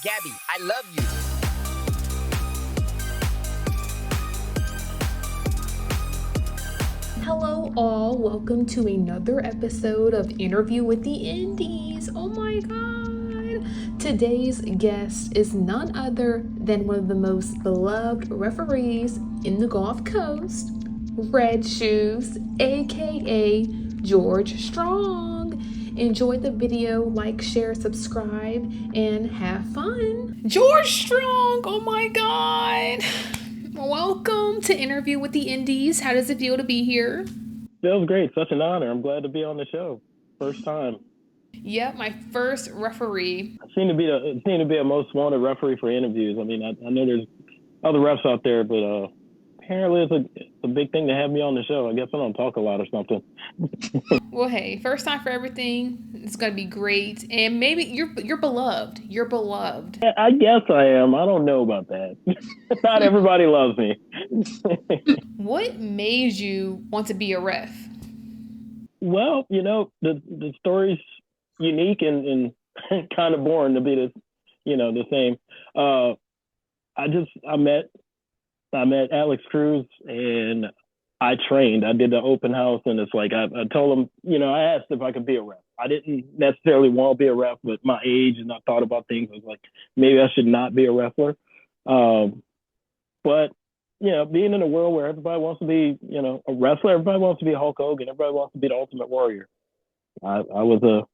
Gabby, I love you. Hello, all. Welcome to another episode of Interview with the Indies. Oh my God. Today's guest is none other than one of the most beloved referees in the Gulf Coast, Red Shoes, aka George Strong. Enjoy the video, like, share, subscribe, and have fun. George Strong, oh my God. Welcome to Interview with the Indies. How does it feel to be here? Feels great. Such an honor. I'm glad to be on the show. First time. Yep, my first referee. I seem to be a most wanted referee for interviews. I mean, I know there's other refs out there, but apparently it's a big thing to have me on the show. I guess I don't talk a lot or something. Well, hey, first time for everything. It's gonna be great, and maybe you're beloved. You're beloved. I guess I am. I don't know about that. Not everybody loves me. What made you want to be a ref? Well, the story's unique and kind of boring to be the same. Uh, I met Alex Cruz and I trained. I did the open house and it's like I told him, I asked if I could be a ref. I didn't necessarily want to be a ref, but my age and I thought about things. I was like, maybe I should not be a wrestler. Um, but being in a world where everybody wants to be, a wrestler, everybody wants to be Hulk Hogan, everybody wants to be the Ultimate Warrior. I was a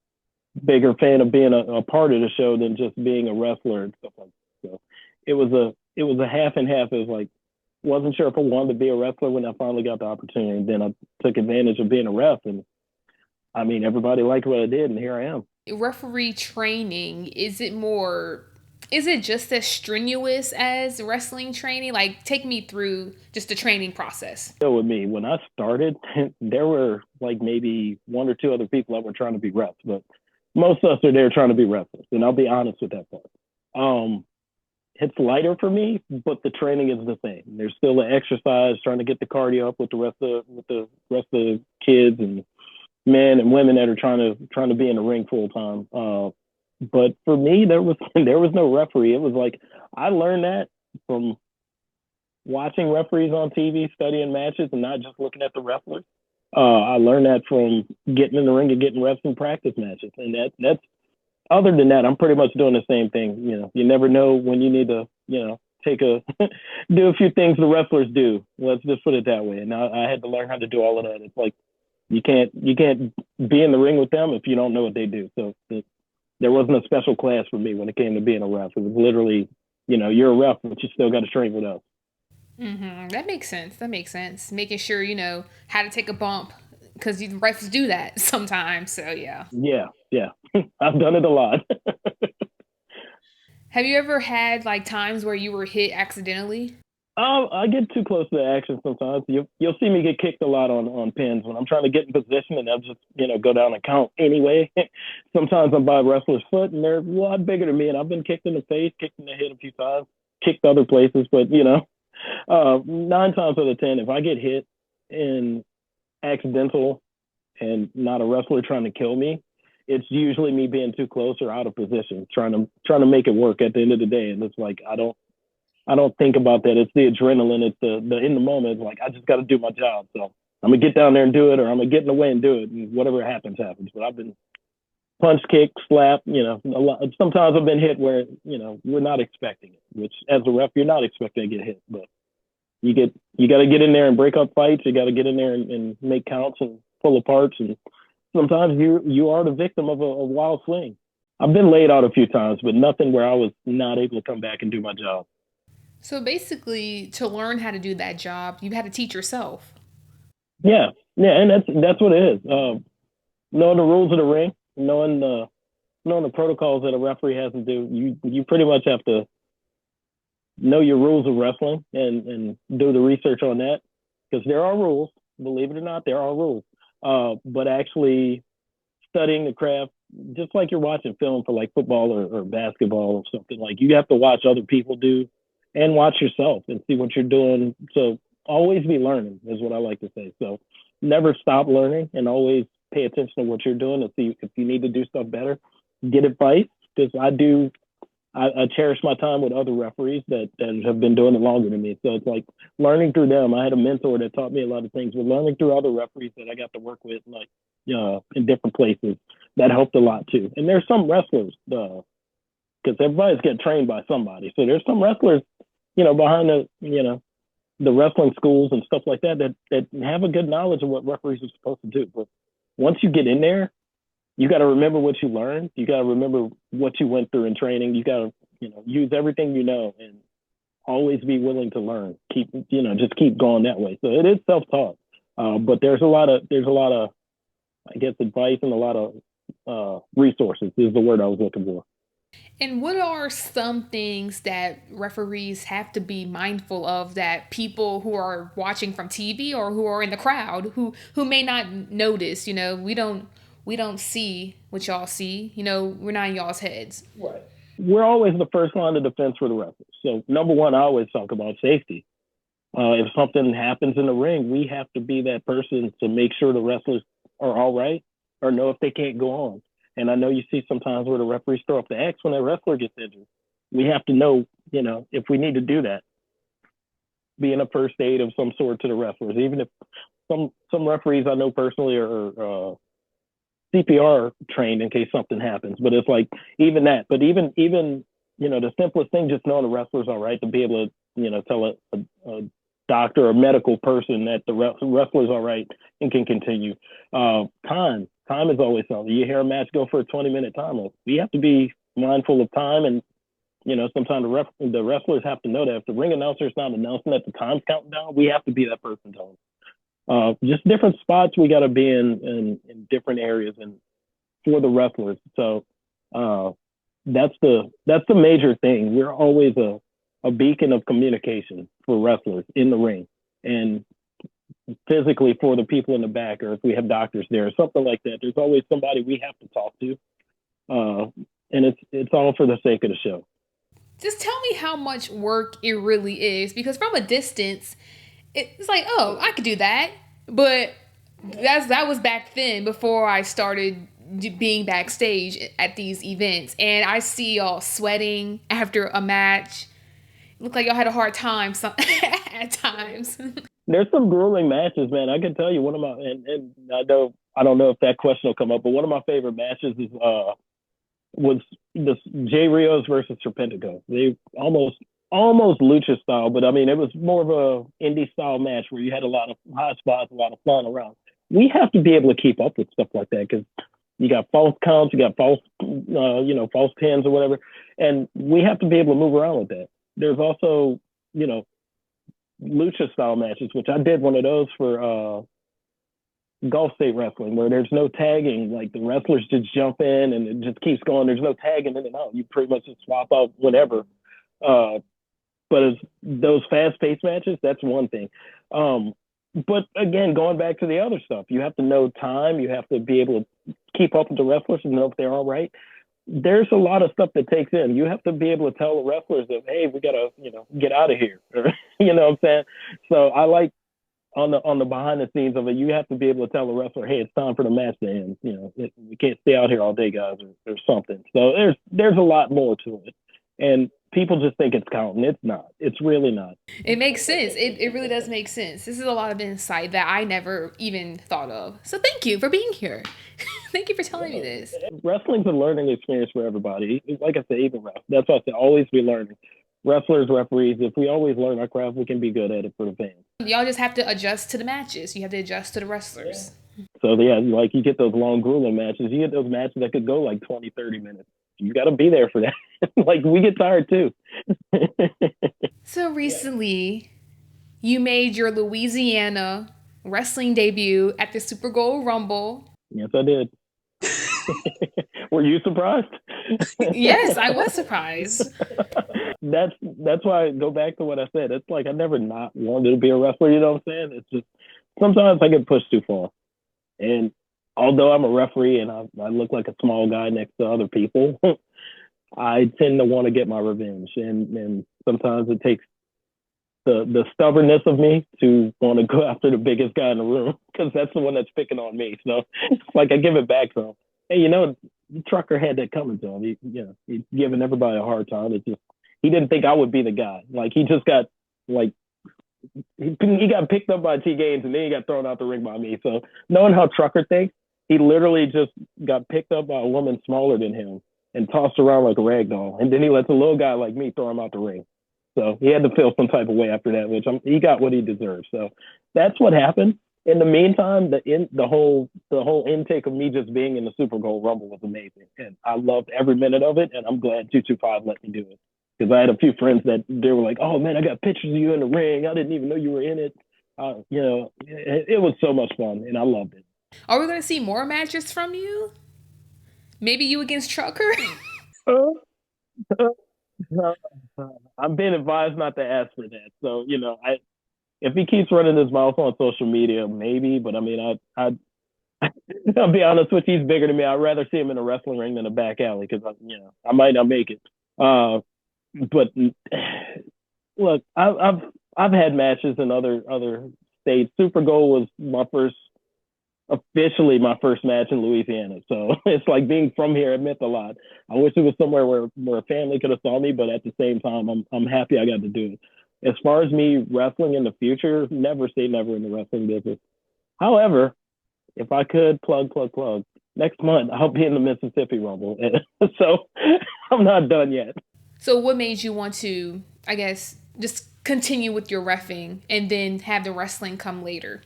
bigger fan of being a part of the show than just being a wrestler and stuff like that. So it was a half and half. It was like wasn't sure if I wanted to be a wrestler when I finally got the opportunity. And then I took advantage of being a ref, and I mean everybody liked what I did, and here I am. Referee training, is it just as strenuous as wrestling training? Like, take me through just the training process. So with me, when I started, there were like maybe one or two other people that were trying to be refs, but most of us are there trying to be wrestlers, and I'll be honest with that part. Um, it's lighter for me, but the training is the same. There's still the exercise, trying to get the cardio up with the rest of the kids and men and women that are trying to be in the ring full time. But for me, there was no referee. It was like I learned that from watching referees on TV, studying matches, and not just looking at the wrestlers. I learned that from getting in the ring and getting reps in practice matches, and that's other than that, I'm pretty much doing the same thing. You never know when you need to, take a do a few things the wrestlers do. Let's just put it that way. And I had to learn how to do all of that. It's like you can't be in the ring with them if you don't know what they do. So there wasn't a special class for me when it came to being a ref. It was literally, you're a ref, but you still got to train with us. That makes sense. That makes sense. Making sure you know how to take a bump because refs do that sometimes. So yeah. Yeah, yeah. I've done it a lot. Have you ever had like times where you were hit accidentally? I get too close to the action sometimes. You'll see me get kicked a lot on pins when I'm trying to get in position, and I'll just go down and count anyway. Sometimes I'm by a wrestler's foot, and they're a lot bigger than me, and I've been kicked in the face, kicked in the head a few times, kicked other places. But 9 times out of 10, if I get hit and accidental and not a wrestler trying to kill me, it's usually me being too close or out of position, trying to make it work at the end of the day. And it's like I don't think about that. It's the adrenaline. It's the in the moment. It's like I just got to do my job. So I'm gonna get down there and do it, or I'm gonna get in the way and do it, and whatever happens, happens. But I've been punched, kicked, slapped. A lot. Sometimes I've been hit where we're not expecting it. Which as a ref, you're not expecting to get hit, but you got to get in there and break up fights. You got to get in there and make counts and pull aparts. And sometimes you are the victim of a wild swing. I've been laid out a few times, but nothing where I was not able to come back and do my job. So basically, to learn how to do that job, you had to teach yourself. Yeah, yeah, and that's what it is. Knowing the rules of the ring, knowing the protocols that a referee has to do, you pretty much have to know your rules of wrestling and do the research on that because there are rules. Believe it or not, there are rules. But actually studying the craft, just like you're watching film for like football or basketball or something, like you have to watch other people do and watch yourself and see what you're doing. So always be learning is what I like to say. So never stop learning and always pay attention to what you're doing and see if you need to do stuff better. Get advice because I do I cherish my time with other referees that have been doing it longer than me. So it's like learning through them. I had a mentor that taught me a lot of things, but learning through other referees that I got to work with, like in different places, that helped a lot too. And there's some wrestlers, because everybody's getting trained by somebody. So there's some wrestlers, behind the wrestling schools and stuff like that have a good knowledge of what referees are supposed to do. But once you get in there, you got to remember what you learned. You got to remember what you went through in training. You got to, use everything and always be willing to learn. Just keep going that way. So it is self-taught, but there's a lot of, I guess, advice and a lot of resources is the word I was looking for. And what are some things that referees have to be mindful of that people who are watching from TV or who are in the crowd who may not notice? We don't see what y'all see. We're not in y'all's heads. Right. We're always the first line of defense for the wrestlers. So number one, I always talk about safety. If something happens in the ring, we have to be that person to make sure the wrestlers are all right or know if they can't go on. And I know you see sometimes where the referees throw up the X when a wrestler gets injured. We have to know, if we need to do that, being a first aid of some sort to the wrestlers. Even if some referees I know personally are CPR trained in case something happens. But it's like even that. But even the simplest thing, just knowing the wrestler's all right, to be able to tell a doctor or medical person that the wrestler's all right and can continue. Time is always something. You hear a match go for a 20-minute time. We have to be mindful of time, and sometimes the wrestlers have to know that if the ring announcer's not announcing that the time's counting down, we have to be that person telling them. Just different spots we got to be in different areas and for the wrestlers. So that's the major thing. We're always a beacon of communication for wrestlers in the ring and physically for the people in the back, or if we have doctors there or something like that. There's always somebody we have to talk to, and it's all for the sake of the show. Just tell me how much work it really is, because from a distance, it's like, oh, I could do that, but that was back then before I started being backstage at these events, and I see y'all sweating after a match. Look like y'all had a hard time at times. There's some grueling matches, man. I can tell you one of my and I don't know if that question will come up, but one of my favorite matches was this Jay Rios versus Serpentico. They almost lucha style, but I mean it was more of a indie style match where you had a lot of high spots, a lot of fun around. We have to be able to keep up with stuff like that because you got false counts, you got false false pins or whatever, and we have to be able to move around with that. There's also lucha style matches, which I did one of those for Gulf State Wrestling, where there's no tagging. Like the wrestlers just jump in and it just keeps going. There's no tagging in and out. You pretty much just swap out whenever. But as those fast-paced matches, that's one thing. But again, going back to the other stuff, you have to know time. You have to be able to keep up with the wrestlers and know if they're all right. There's a lot of stuff that takes in. You have to be able to tell the wrestlers that, hey, we gotta, get out of here. You know what I'm saying? So I like on the behind the scenes of it, you have to be able to tell the wrestler, hey, it's time for the match to end. We can't stay out here all day, guys, or something. So there's a lot more to it. And people just think it's counting. It's not. It's really not. It makes sense. It really does make sense. This is a lot of insight that I never even thought of. So thank you for being here. Thank you for telling me this. Wrestling's a learning experience for everybody. Like I said, even ref. That's why I say always be learning. Wrestlers, referees, if we always learn our craft, we can be good at it for the fans. Y'all just have to adjust to the matches. You have to adjust to the wrestlers. Yeah. So, yeah, like you get those long, grueling matches. You get those matches that could go like 20, 30 minutes. You got to be there for that. Like, we get tired, too. So, recently, you made your Louisiana wrestling debut at the Super Bowl Rumble. Yes, I did. Were you surprised? Yes, I was surprised. That's why I go back to what I said. It's like I never not wanted to be a wrestler, you know what I'm saying? It's just sometimes I get pushed too far. And although I'm a referee and I look like a small guy next to other people, I tend to want to get my revenge. And sometimes it takes the stubbornness of me to want to go after the biggest guy in the room because that's the one that's picking on me. So it's like I give it back to him. Hey, the trucker had that coming to him. He's giving everybody a hard time. It's just he didn't think I would be the guy. Like he just got like he got picked up by T Gaines and then he got thrown out the ring by me. So knowing how trucker thinks, he literally just got picked up by a woman smaller than him and tossed around like a rag doll. And then he lets a little guy like me throw him out the ring. So he had to feel some type of way after that, he got what he deserved. So that's what happened. In the meantime, the whole intake of me just being in the Super Bowl Rumble was amazing, and I loved every minute of it. And I'm glad 225 let me do it because I had a few friends that they were like, "Oh man, I got pictures of you in the ring. I didn't even know you were in it." It was so much fun, and I loved it. Are we going to see more matches from you? Maybe you against Trucker? Uh, I'm being advised not to ask for that. So I if he keeps running his mouth on social media, maybe. But I mean, I'll be honest with you, he's bigger than me. I'd rather see him in a wrestling ring than a back alley because I might not make it. But look, I've had matches in other states. Super Bowl was officially my first match in Louisiana. So it's like being from here, it meant a lot. I wish it was somewhere where a family could have saw me, but at the same time, I'm happy I got to do it. As far as me wrestling in the future, never say never in the wrestling business. However, if I could plug, next month I'll be in the Mississippi Rumble. So I'm not done yet. So, what made you want to, I guess, just continue with your refing and then have the wrestling come later?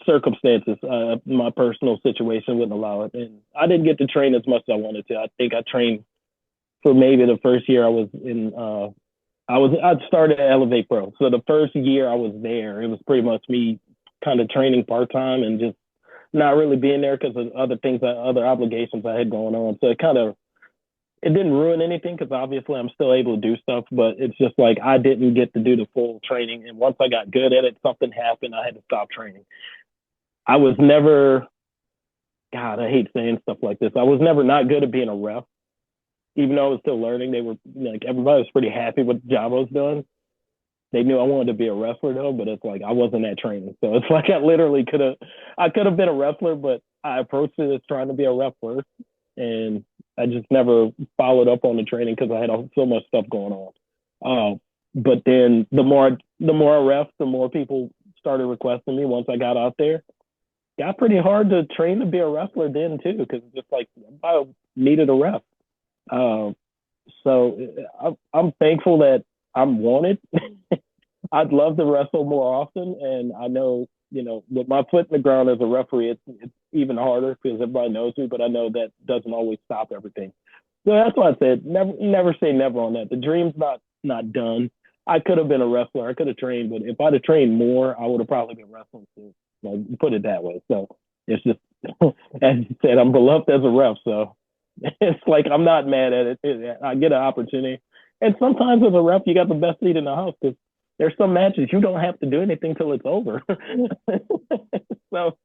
Circumstances, my personal situation wouldn't allow it, and I didn't get to train as much as I wanted to. I think I trained for maybe the first year I was in. I started at Elevate Pro, so the first year I was there, it was pretty much me kind of training part time and just not really being there because of other things, other obligations I had going on. So it didn't ruin anything because obviously I'm still able to do stuff, but it's just like I didn't get to do the full training. And once I got good at it, something happened. I had to stop training. I was never, God, I hate saying stuff like this. I was never not good at being a ref, even though I was still learning. They were like, everybody was pretty happy with the job I was doing. They knew I wanted to be a wrestler though, but it's like I wasn't at training. So it's like I could have been a wrestler, but I approached it as trying to be a ref first. And I just never followed up on the training because I had so much stuff going on. But then the more I ref, the more people started requesting me once I got out there. Got pretty hard to train to be a wrestler then too, because just like I needed a ref. Uh, so I'm thankful that I'm wanted. I'd love to wrestle more often, and I know with my foot in the ground as a referee, it's even harder because everybody knows me. But I know that doesn't always stop everything. So that's why I said never say never on that. The dream's not done. I could have been a wrestler. I could have trained, but if I'd have trained more, I would have probably been wrestling too. Like put it that way. So it's just as you said, I'm beloved as a ref. So it's like I'm not mad at it. I get an opportunity, and sometimes as a ref, you got the best seat in the house because there's some matches you don't have to do anything till it's over. So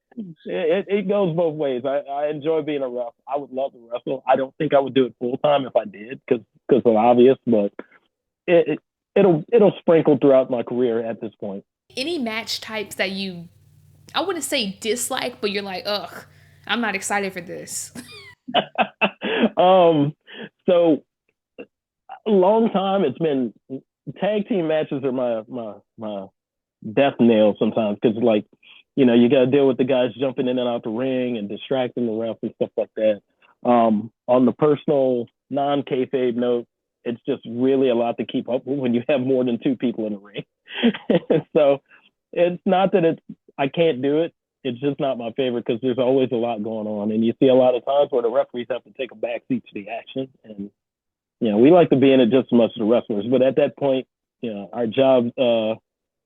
it goes both ways. I enjoy being a ref. I would love to wrestle. I don't think I would do it full time if I did because of obvious, but it'll sprinkle throughout my career at this point. Any match types that you, I wouldn't say dislike, but you're like, ugh, I'm not excited for this. um, so a long time it's been tag team matches are my death nail sometimes because like you got to deal with the guys jumping in and out the ring and distracting the ref and stuff like that. On the personal non kayfabe note, it's just really a lot to keep up with when you have more than two people in the ring. So it's not that I can't do it. It's just not my favorite because there's always a lot going on, and you see a lot of times where the referees have to take a back seat to the action, and we like to be in it just as much as the wrestlers. But at that point, our job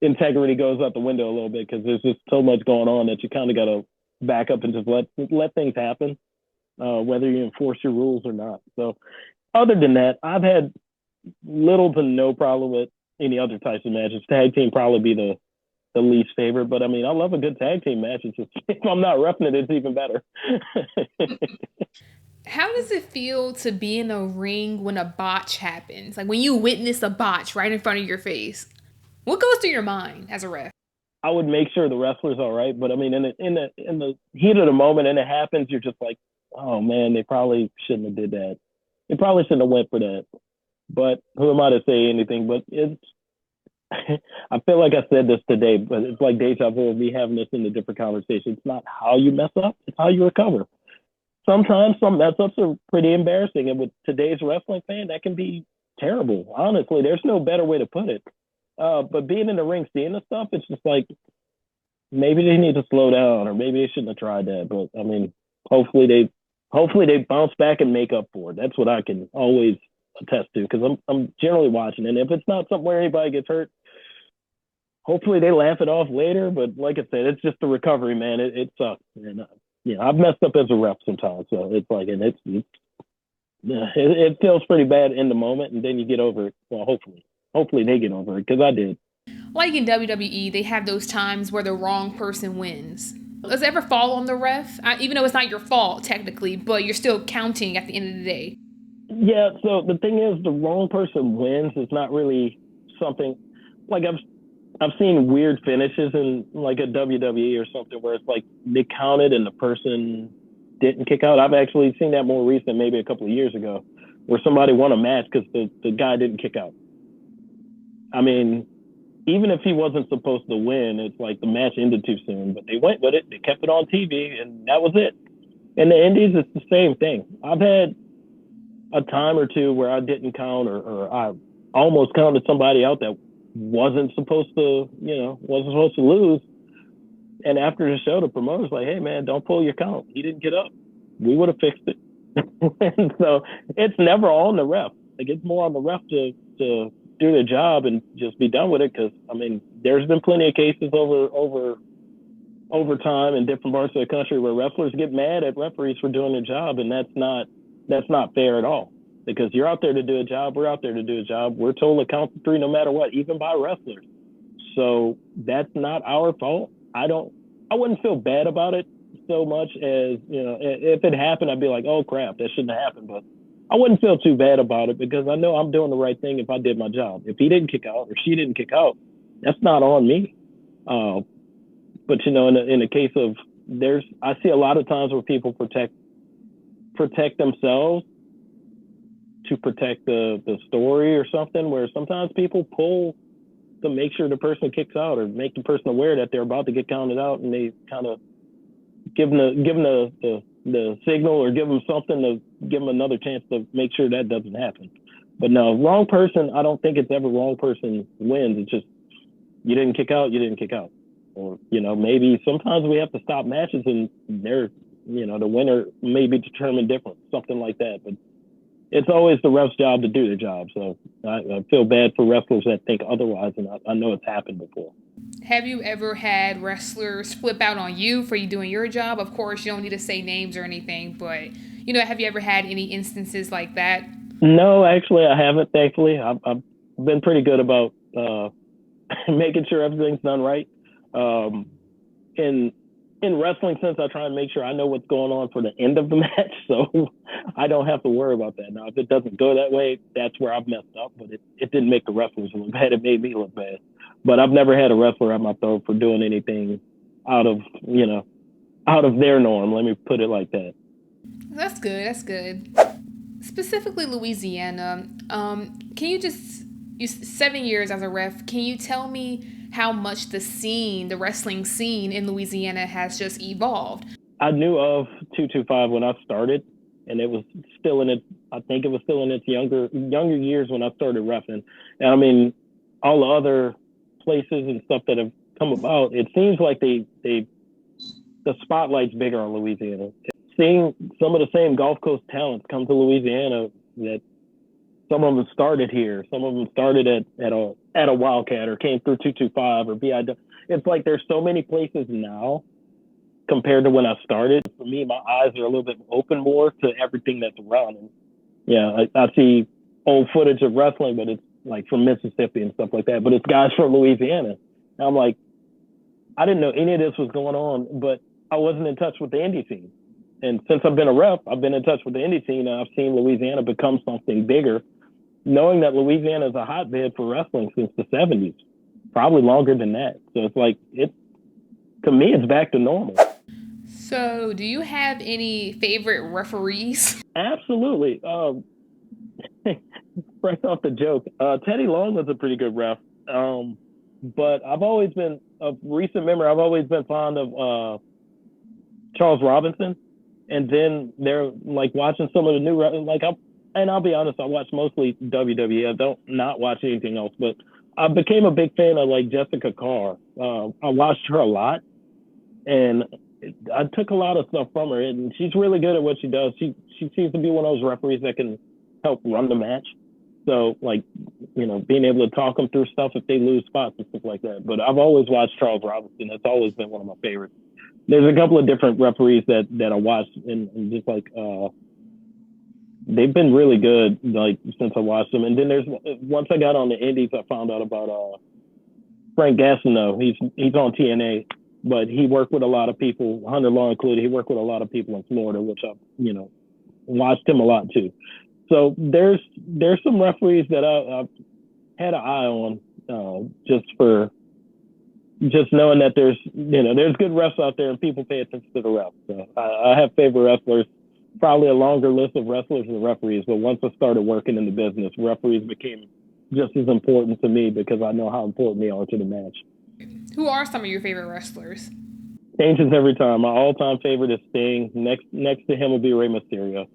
integrity goes out the window a little bit because there's just so much going on that you kind of got to back up and just let things happen, whether you enforce your rules or not. So other than that, I've had little to no problem with any other types of matches. Tag team probably be the least favorite, but I mean, I love a good tag team match. It's just, if I'm not roughing it, it's even better. How does it feel to be in a ring when a botch happens? Like when you witness a botch right in front of your face? What goes through your mind as a ref? I would make sure the wrestler's all right, but I mean, in the heat of the moment, and it happens, you're just like, oh man, they probably shouldn't have did that. They probably shouldn't have went for that. But who am I to say anything? But it's I feel like I said this today, but it's like deja vu of me having this in a different conversation. It's not how you mess up, it's how you recover. Sometimes some mess ups are pretty embarrassing, and with today's wrestling fan, that can be terrible. Honestly, there's no better way to put it. But being in the ring, seeing the stuff, it's just like maybe they need to slow down, or maybe they shouldn't have tried that. But I mean, hopefully they hopefully they bounce back and make up for it. That's what I can always attest to because I'm generally watching, and if it's not something where anybody gets hurt, hopefully they laugh it off later. But like I said, it's just the recovery, man. It sucks, and I've messed up as a rep sometimes, so it's like, and it feels pretty bad in the moment, and then you get over it. Well, hopefully they get over it because I did. Like in WWE, they have those times where the wrong person wins. Does it ever fall on the ref? Even though it's not your fault technically, but you're still counting at the end of the day. Yeah. So the thing is, the wrong person wins. It's not really something like I've seen weird finishes in like a WWE or something where it's like they counted and the person didn't kick out. I've actually seen that more recent, maybe a couple of years ago, where somebody won a match because the guy didn't kick out. I mean, even if he wasn't supposed to win, it's like the match ended too soon, but they went with it. They kept it on TV, and that was it. In the Indies, it's the same thing. I've had a time or two where I didn't count, or I almost counted somebody out that wasn't supposed to, wasn't supposed to lose. And after the show, the promoter's like, "Hey, man, don't pull your count. He didn't get up. We would have fixed it." And so it's never on the ref. Like it's more on the ref to do their job and just be done with it. Because I mean, there's been plenty of cases over time in different parts of the country where wrestlers get mad at referees for doing their job, and that's not fair at all. Because you're out there to do a job, we're out there to do a job. We're told to count to three no matter what, even by wrestlers. So that's not our fault. I wouldn't feel bad about it so much as, if it happened, I'd be like, oh crap, that shouldn't have happened. But I wouldn't feel too bad about it because I know I'm doing the right thing if I did my job. If he didn't kick out or she didn't kick out, that's not on me. But in the case of I see a lot of times where people protect themselves to protect the story or something, where sometimes people pull to make sure the person kicks out or make the person aware that they're about to get counted out, and they kind of give them the signal or give them something to give them another chance to make sure that doesn't happen. But no, wrong person, I don't think it's ever wrong person wins. It's just you didn't kick out. Or, maybe sometimes we have to stop matches and the winner may be determined different, something like that. But it's always the ref's job to do the job. So I feel bad for wrestlers that think otherwise, and I know it's happened before. Have you ever had wrestlers flip out on you for you doing your job? Of course, you don't need to say names or anything, but, have you ever had any instances like that? No, actually, I haven't, thankfully. I've been pretty good about making sure everything's done right. In wrestling sense, I try and make sure I know what's going on for the end of the match, so I don't have to worry about that. Now, if it doesn't go that way, that's where I've messed up, but it didn't make the wrestlers look bad. It made me look bad. But I've never had a wrestler at my throat for doing anything out of their norm. Let me put it like that. That's good. That's good. Specifically, Louisiana. Can you 7 years as a ref? Can you tell me how much the wrestling scene in Louisiana has just evolved? I knew of 225 when I started, and it was still in its. I think it was still in its younger years when I started reffing. And I mean, all the other places and stuff that have come about, it seems like the spotlight's bigger on Louisiana. Seeing some of the same Gulf Coast talents come to Louisiana, that some of them started here, some of them started at a Wildcat or came through 225 or BIW. It's like there's so many places now compared to when I started. For me, my eyes are a little bit open more to everything that's around. And yeah, I see old footage of wrestling, but it's like from Mississippi and stuff like that. But it's guys from Louisiana. And I'm like, I didn't know any of this was going on, but I wasn't in touch with the indie scene. And since I've been a rep, I've been in touch with the indie scene, and I've seen Louisiana become something bigger, knowing that Louisiana is a hotbed for wrestling since the 70s, probably longer than that. So it's like, to me, it's back to normal. So, do you have any favorite referees? Absolutely. Fresh off the joke, Teddy Long was a pretty good ref. But I've always been of recent memory. I've always been fond of Charles Robinson, and then they're like watching some of the new like and I'll be honest, I watch mostly WWE. I don't not watch anything else, but I became a big fan of like Jessica Carr. I watched her a lot, and I took a lot of stuff from her, and she's really good at what she does. She seems to be one of those referees that can help run the match. So like, being able to talk them through stuff if they lose spots and stuff like that. But I've always watched Charles Robinson. That's always been one of my favorites. There's a couple of different referees that I watched, and just like they've been really good like since I watched them. And then there's once I got on the Indies, I found out about Frank Gastineau. He's on TNA, but he worked with a lot of people, Hunter Law included. He worked with a lot of people in Florida, which I watched him a lot too. So there's some referees that I've had an eye on just knowing that there's good refs out there and people pay attention to the refs. So I have favorite wrestlers, probably a longer list of wrestlers than referees. But once I started working in the business, referees became just as important to me because I know how important they are to the match. Who are some of your favorite wrestlers? Changes every time. My all-time favorite is Sting. Next to him will be Rey Mysterio.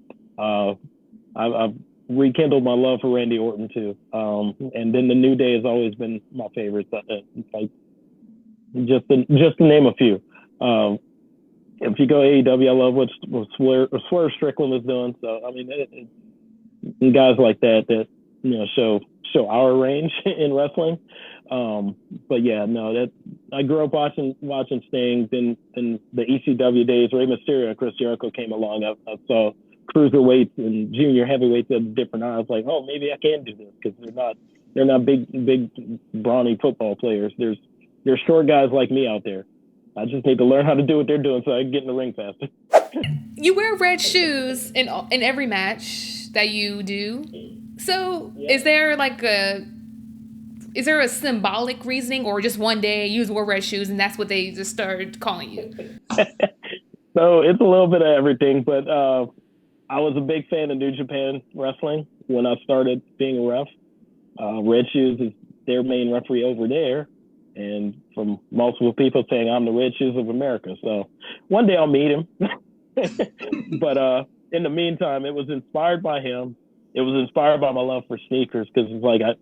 I've rekindled my love for Randy Orton too. And then the New Day has always been my favorite. Like just to name a few. If you go AEW, I love what Swerve Strickland is doing. So I mean, guys like that show our range in wrestling. But yeah, no, that I grew up watching Sting. Then in the ECW days, Rey Mysterio and Chris Jericho came along. I saw cruiserweights and junior heavyweights at different eyes. Like, oh, maybe I can do this because they're not big brawny football players. There's short guys like me out there. I just need to learn how to do what they're doing so I can get in the ring faster. You wear red shoes in every match that you do. So, Yeah. is there a symbolic reasoning, or just one day you wore red shoes and that's what they just started calling you? So it's a little bit of everything, but I was a big fan of New Japan Wrestling when I started being a ref. Red Shoes is their main referee over there, and from multiple people saying I'm the Red Shoes of America. So one day I'll meet him. But in the meantime, it was inspired by him. It was inspired by my love for sneakers because it's like I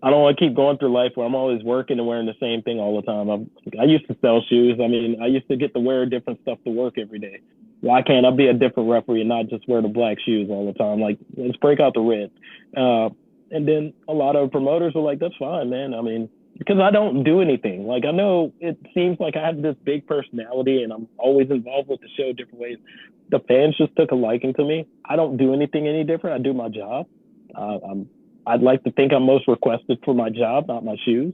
don't want to keep going through life where I'm always working and wearing the same thing all the time. I used to sell shoes. I mean, I used to get to wear different stuff to work every day. Why can't I be a different referee and not just wear the black shoes all the time? Like, let's break out the red. And then a lot of promoters were like, that's fine, man. I mean, because I don't do anything. Like, I know it seems like I have this big personality and I'm always involved with the show different ways. The fans just took a liking to me. I don't do anything any different. I do my job. I'd like to think I'm most requested for my job, not my shoes.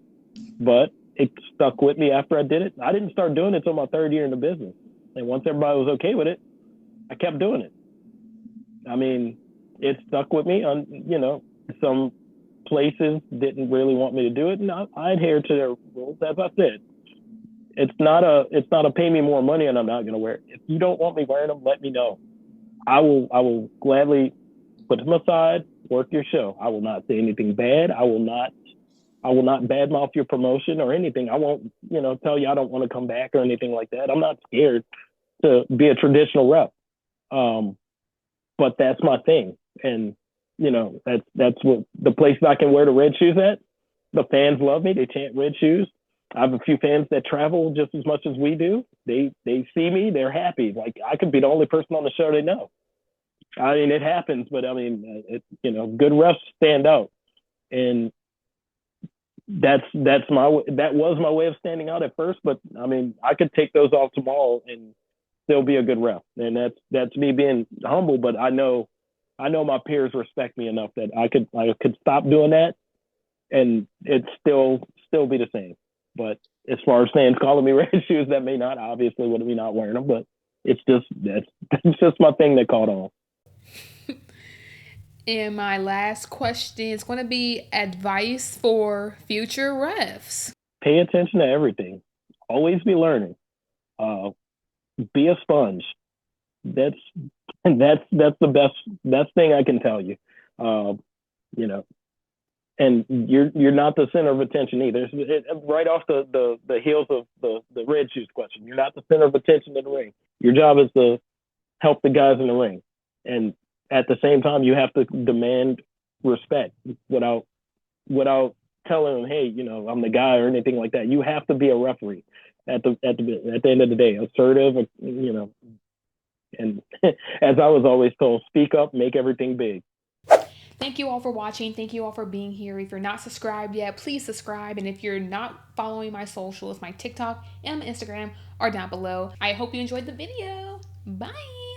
But it stuck with me after I did it. I didn't start doing it until my third year in the business. And once everybody was okay with it, I kept doing it. I mean, it stuck with me on, some places didn't really want me to do it. And I adhere to their rules. As I said, it's not a pay me more money and I'm not going to wear it. If you don't want me wearing them, let me know. I will gladly put them aside, work your show. I will not say anything bad. I will not badmouth your promotion or anything. I won't, tell you I don't want to come back or anything like that. I'm not scared to be a traditional rep. But that's my thing. And, that's what the places I can wear the red shoes at. The fans love me. They chant red shoes. I have a few fans that travel just as much as we do. They see me. They're happy. Like I could be the only person on the show they know. I mean, it happens, but I mean, good refs stand out. And that was my way of standing out at first, but I mean, I could take those off tomorrow and still be a good ref. And that's me being humble, but I know my peers respect me enough that I could stop doing that and it still be the same. But as far as fans calling me red shoes, that may not obviously would be not wearing them, but that's just my thing that caught on. And my last question is going to be advice for future refs. Pay attention to everything. Always be learning. Be a sponge. That's that's the best thing I can tell you. Uh, you know, and you're not the center of attention either. Right off the heels of the red shoes question, you're not the center of attention in the ring. Your job is to help the guys in the ring, and at the same time, you have to demand respect without telling them, hey, I'm the guy or anything like that. You have to be a referee at the end of the day, assertive, and as I was always told, speak up, make everything big. Thank you all for watching. Thank you all for being here. If you're not subscribed yet, please subscribe. And if you're not following my socials, my TikTok and my Instagram are down below. I hope you enjoyed the video. Bye.